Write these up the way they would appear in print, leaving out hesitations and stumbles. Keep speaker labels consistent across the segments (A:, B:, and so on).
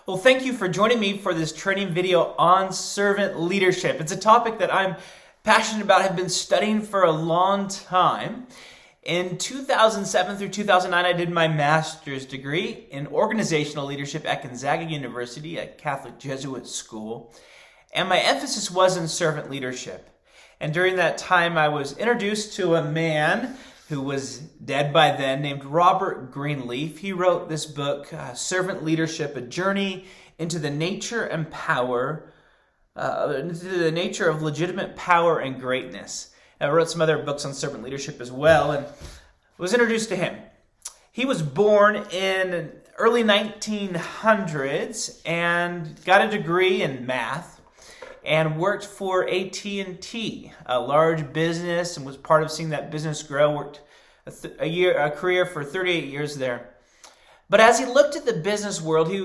A: Well, thank you for joining me for this training video on servant leadership. It's a topic that I'm passionate about, have been studying for a long time. In 2007 through 2009, I did my master's degree in organizational leadership at Gonzaga University, a Catholic Jesuit school. And my emphasis was in servant leadership. And during that time, I was introduced to a man who was dead by then, named Robert Greene. He wrote this book, Servant Leadership, A Journey into the Nature and Power, into the nature of legitimate power and greatness. I wrote some other books on servant leadership as well, and was introduced to him. He was born in early 1900s and got a degree in math and worked for AT&T, a large business, and was part of seeing that business grow. Worked a career for 38 years there. But as he looked at the business world, he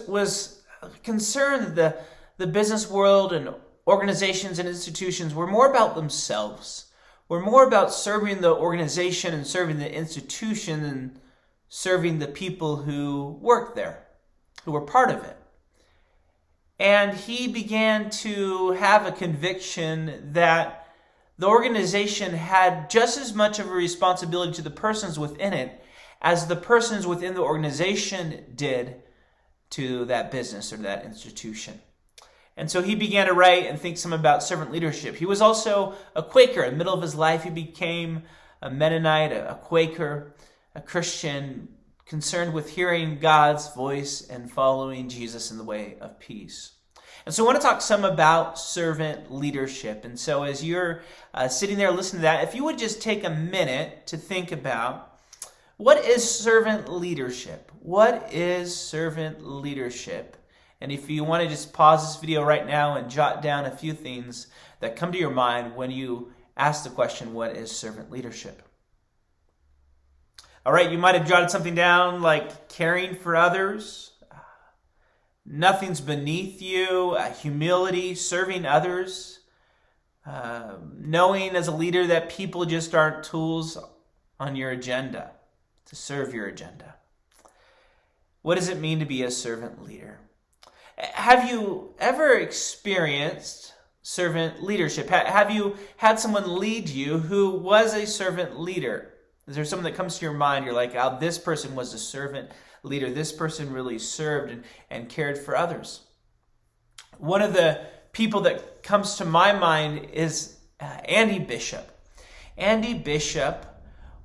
A: was concerned that the business world and organizations and institutions were more about themselves, were more about serving the organization and serving the institution than serving the people who worked there, who were part of it. And he began to have a conviction that the organization had just as much of a responsibility to the persons within it as the persons within the organization did to that business or that institution. And so he began to write and think some about servant leadership. He was also a Quaker. In the middle of his life, he became a Mennonite, a Quaker, a Christian, concerned with hearing God's voice and following Jesus in the way of peace. And so I want to talk some about servant leadership. And so as you're sitting there listening to that, if you would just take a minute to think about, what is servant leadership? What is servant leadership? And if you want to just pause this video right now and jot down a few things that come to your mind when you ask the question, what is servant leadership? All right, you might have jotted something down like caring for others, nothing's beneath you, humility, serving others, knowing as a leader that people just aren't tools on your agenda to serve your agenda. What does it mean to be a servant leader? Have you ever experienced servant leadership? Have you had someone lead you who was a servant leader? Is there someone that comes to your mind? You're like, oh, this person was a servant leader. This person really served and cared for others. One of the people that comes to my mind is Andy Bishop. Andy Bishop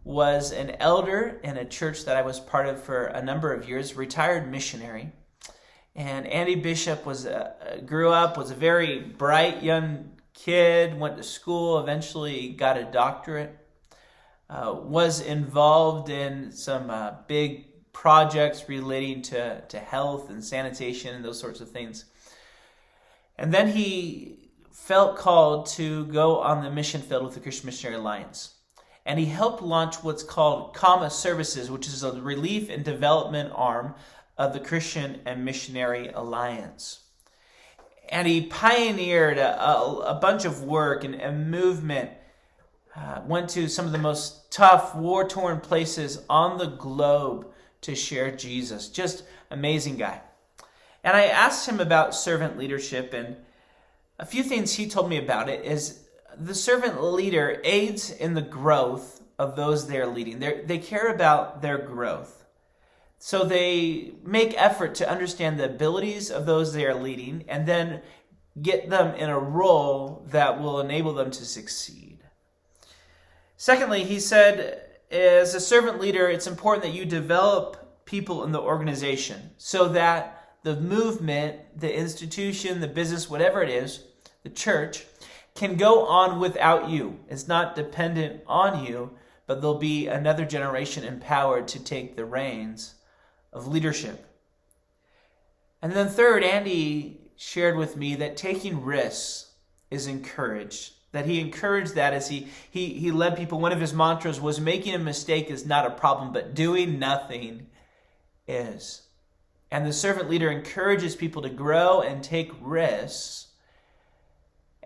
A: was an elder in a church that I was part of for a number of years, retired missionary. And Andy Bishop grew up, was a very bright young kid, went to school, eventually got a doctorate, was involved in some big projects relating to health and sanitation and those sorts of things. And then he felt called to go on the mission field with the Christian Missionary Alliance. And he helped launch what's called CAMA Services, which is a relief and development arm of the Christian and Missionary Alliance. And he pioneered a bunch of work and movement, went to some of the most tough, war-torn places on the globe to share Jesus. Just amazing guy. And I asked him about servant leadership, and a few things he told me about it is the servant leader aids in the growth of those they're leading. They care about their growth. So they make effort to understand the abilities of those they are leading and then get them in a role that will enable them to succeed. Secondly, he said, as a servant leader, it's important that you develop people in the organization so that the movement, the institution, the business, whatever it is, the church, can go on without you. It's not dependent on you, but there'll be another generation empowered to take the reins of leadership. And then third, Andy shared with me that taking risks is encouraged. That he encouraged that as he led people. One of his mantras was, making a mistake is not a problem, but doing nothing is. And the servant leader encourages people to grow and take risks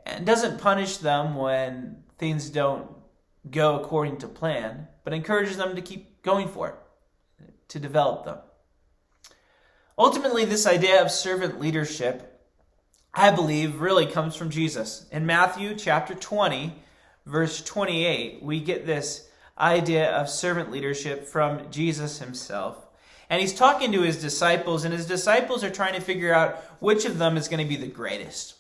A: and doesn't punish them when things don't go according to plan, but encourages them to keep going for it, to develop them. Ultimately, this idea of servant leadership, I believe, really comes from Jesus. In Matthew chapter 20, verse 28, we get this idea of servant leadership from Jesus himself. And he's talking to his disciples, and his disciples are trying to figure out which of them is going to be the greatest.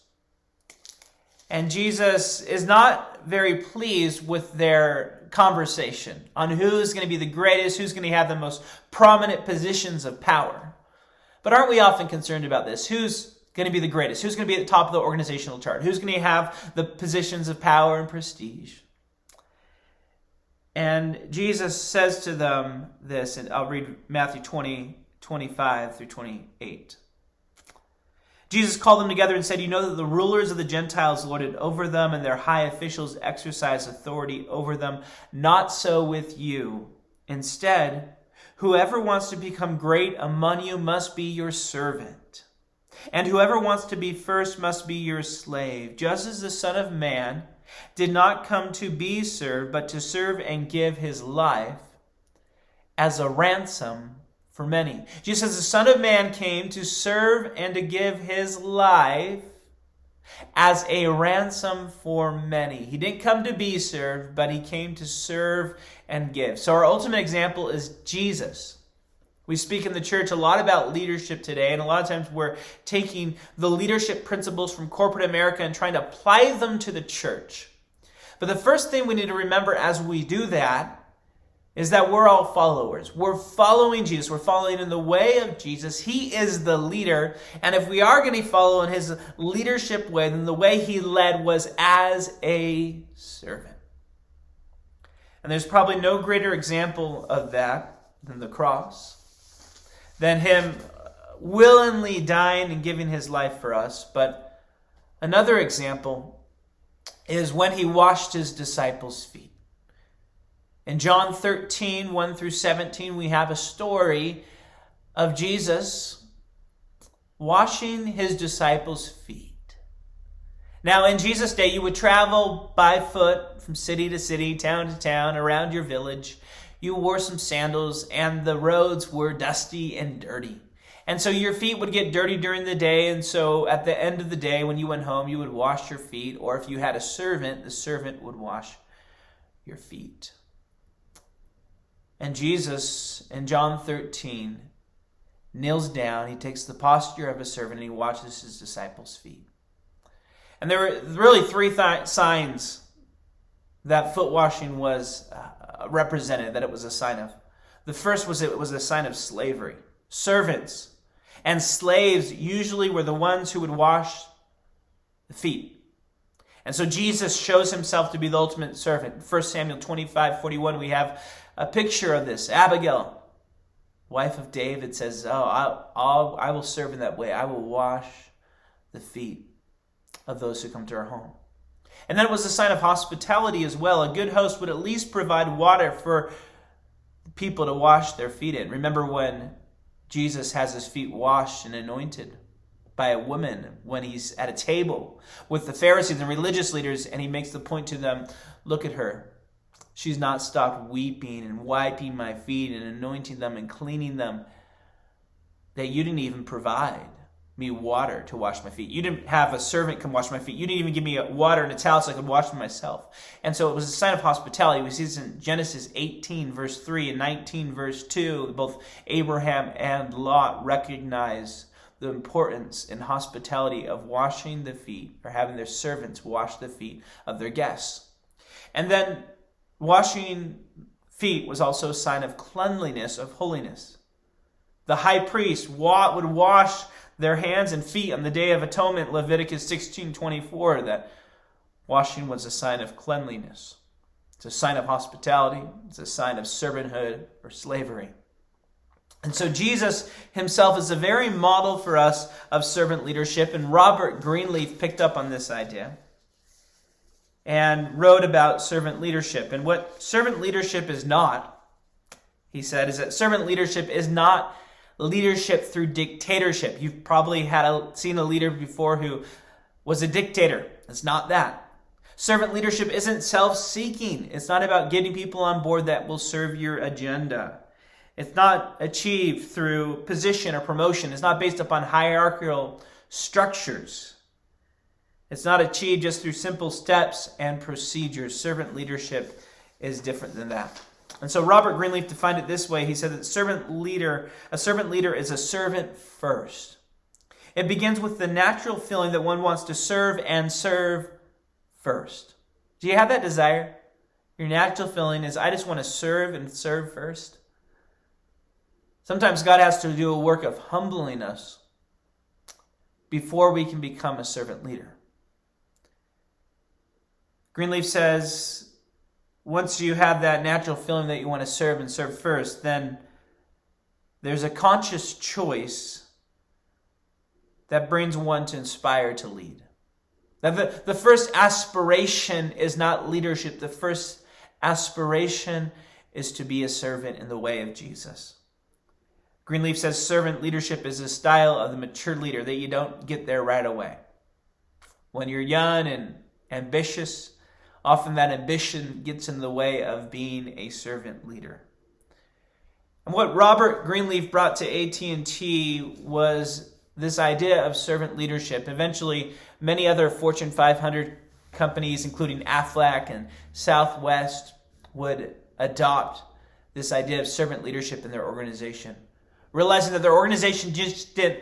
A: And Jesus is not very pleased with their conversation on who's going to be the greatest, who's going to have the most prominent positions of power. But aren't we often concerned about this? Who's going to be the greatest? Who's going to be at the top of the organizational chart? Who's going to have the positions of power and prestige? And Jesus says to them this, and I'll read Matthew 20, 25 through 28. Jesus called them together and said, "You know that the rulers of the Gentiles lord it over them, and their high officials exercise authority over them. Not so with you. Instead, whoever wants to become great among you must be your servant. And whoever wants to be first must be your slave, just as the Son of Man did not come to be served, but to serve and give his life as a ransom for many." Jesus says the Son of Man came to serve and to give his life as a ransom for many. He didn't come to be served, but he came to serve and give. So our ultimate example is Jesus. We speak in the church a lot about leadership today, and a lot of times we're taking the leadership principles from corporate America and trying to apply them to the church. But the first thing we need to remember as we do that is that we're all followers. We're following Jesus. We're following in the way of Jesus. He is the leader, and if we are going to follow in his leadership way, then the way he led was as a servant. And there's probably no greater example of that than the cross, than him willingly dying and giving his life for us. But another example is when he washed his disciples' feet. In John 13, 1 through 17, we have a story of Jesus washing his disciples' feet. Now, in Jesus' day, you would travel by foot from city to city, town to town, around your village. You wore some sandals, and the roads were dusty and dirty. And so your feet would get dirty during the day, and so at the end of the day, when you went home, you would wash your feet, or if you had a servant, the servant would wash your feet. And Jesus, in John 13, kneels down, he takes the posture of a servant, and he washes his disciples' feet. And there were really three signs that foot washing was represented, that it was a sign of. The first was it was a sign of slavery. Servants and slaves usually were the ones who would wash the feet. And so Jesus shows himself to be the ultimate servant. In 1 Samuel 25:41, we have a picture of this. Abigail, wife of David, says, I will serve in that way. I will wash the feet of those who come to our home. And then it was a sign of hospitality as well. A good host would at least provide water for people to wash their feet in. Remember when Jesus has his feet washed and anointed by a woman when he's at a table with the Pharisees and religious leaders, and he makes the point to them, look at her. She's not stopped weeping and wiping my feet and anointing them and cleaning them, that you didn't even provide me water to wash my feet. You didn't have a servant come wash my feet. You didn't even give me water and a towel so I could wash them myself. And so it was a sign of hospitality. We see this in Genesis 18 verse 3 and 19 verse 2. Both Abraham and Lot recognize the importance in hospitality of washing the feet, or having their servants wash the feet of their guests. And then washing feet was also a sign of cleanliness, of holiness. The high priest would wash their hands and feet on the Day of Atonement, Leviticus 16:24, that washing was a sign of cleanliness. It's a sign of hospitality. It's a sign of servanthood or slavery. And so Jesus himself is a very model for us of servant leadership, and Robert Greene picked up on this idea and wrote about servant leadership. And what servant leadership is not, he said, is that servant leadership is not leadership through dictatorship. You've probably seen a leader before who was a dictator. It's not that. Servant leadership isn't self-seeking. It's not about getting people on board that will serve your agenda. It's not achieved through position or promotion. It's not based upon hierarchical structures. It's not achieved just through simple steps and procedures. Servant leadership is different than that. And so Robert Greenleaf defined it this way. He said that a servant leader is a servant first. It begins with the natural feeling that one wants to serve and serve first. Do you have that desire? Your natural feeling is, I just want to serve and serve first. Sometimes God has to do a work of humbling us before we can become a servant leader. Greenleaf says, once you have that natural feeling that you want to serve and serve first, then there's a conscious choice that brings one to inspire to lead. That the first aspiration is not leadership. The first aspiration is to be a servant in the way of Jesus. Greenleaf says servant leadership is a style of the mature leader that you don't get there right away. When you're young and ambitious, often that ambition gets in the way of being a servant leader. And what Robert Greenleaf brought to AT&T was this idea of servant leadership. Eventually, many other Fortune 500 companies, including Aflac and Southwest, would adopt this idea of servant leadership in their organization, realizing that their organization just didn't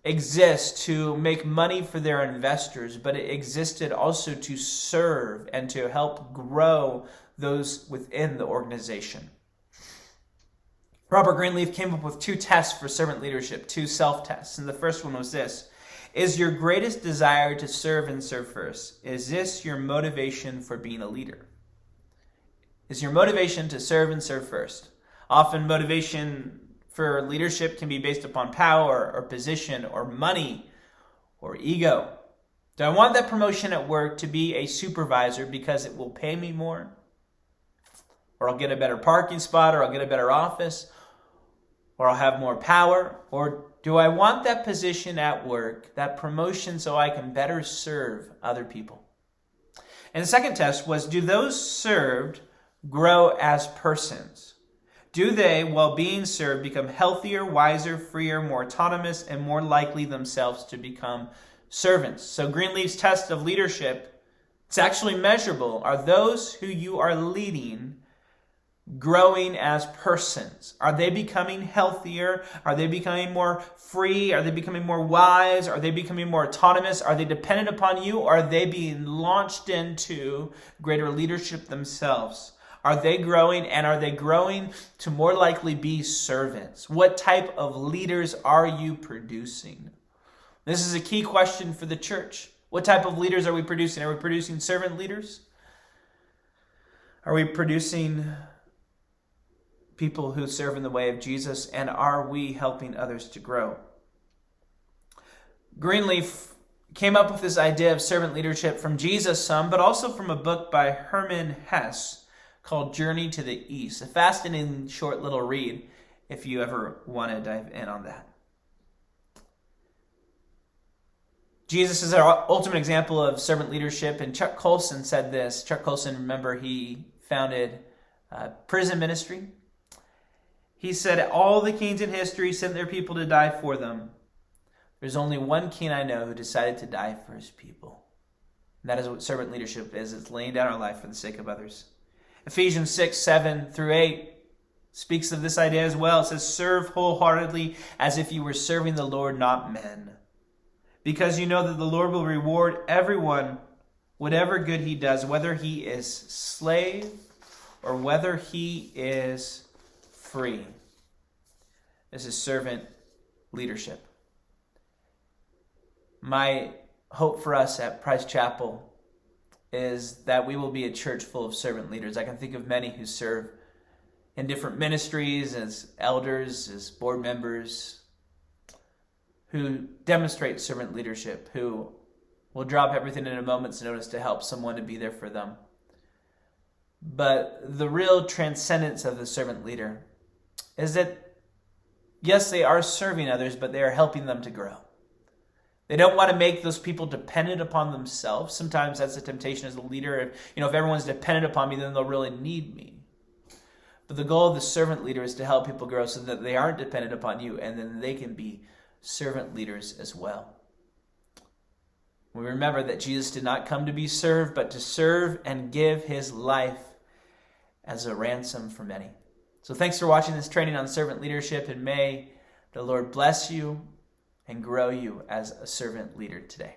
A: exist to make money for their investors, but it existed also to serve and to help grow those within the organization. Robert Greenleaf came up with 2 tests for servant leadership, 2 self-tests. And the first one was this: is your greatest desire to serve and serve first? Is this your motivation for being a leader? Is your motivation to serve and serve first? Often motivation for leadership can be based upon power or position or money or ego. Do I want that promotion at work to be a supervisor because it will pay me more? Or I'll get a better parking spot, or I'll get a better office, or I'll have more power? Or do I want that position at work, that promotion, so I can better serve other people? And the second test was, do those served grow as persons? Do they, while being served, become healthier, wiser, freer, more autonomous, and more likely themselves to become servants? So Greenleaf's test of leadership, it's actually measurable. Are those who you are leading growing as persons? Are they becoming healthier? Are they becoming more free? Are they becoming more wise? Are they becoming more autonomous? Are they dependent upon you? Or are they being launched into greater leadership themselves? Are they growing, and are they growing to more likely be servants? What type of leaders are you producing? This is a key question for the church. What type of leaders are we producing? Are we producing servant leaders? Are we producing people who serve in the way of Jesus? And are we helping others to grow? Greenleaf came up with this idea of servant leadership from Jesus some, but also from a book by Herman Hesse called Journey to the East. A fascinating short little read if you ever want to dive in on that. Jesus is our ultimate example of servant leadership, and Chuck Colson said this. Chuck Colson, remember, he founded prison ministry. He said, all the kings in history sent their people to die for them. There's only one king I know who decided to die for his people. And that is what servant leadership is. It's laying down our life for the sake of others. Ephesians 6:7-8 speaks of this idea as well. It says, serve wholeheartedly as if you were serving the Lord, not men. Because you know that the Lord will reward everyone whatever good he does, whether he is slave or whether he is free. This is servant leadership. My hope for us at Price Chapel is that we will be a church full of servant leaders. I can think of many who serve in different ministries as elders, as board members, who demonstrate servant leadership, who will drop everything in a moment's notice to help someone to be there for them. But the real transcendence of the servant leader is that, yes, they are serving others, but they are helping them to grow. They don't want to make those people dependent upon themselves. Sometimes that's a temptation as a leader. If everyone's dependent upon me, then they'll really need me. But the goal of the servant leader is to help people grow so that they aren't dependent upon you, and then they can be servant leaders as well. We remember that Jesus did not come to be served, but to serve and give his life as a ransom for many. So thanks for watching this training on servant leadership, and may the Lord bless you and grow you as a servant leader today.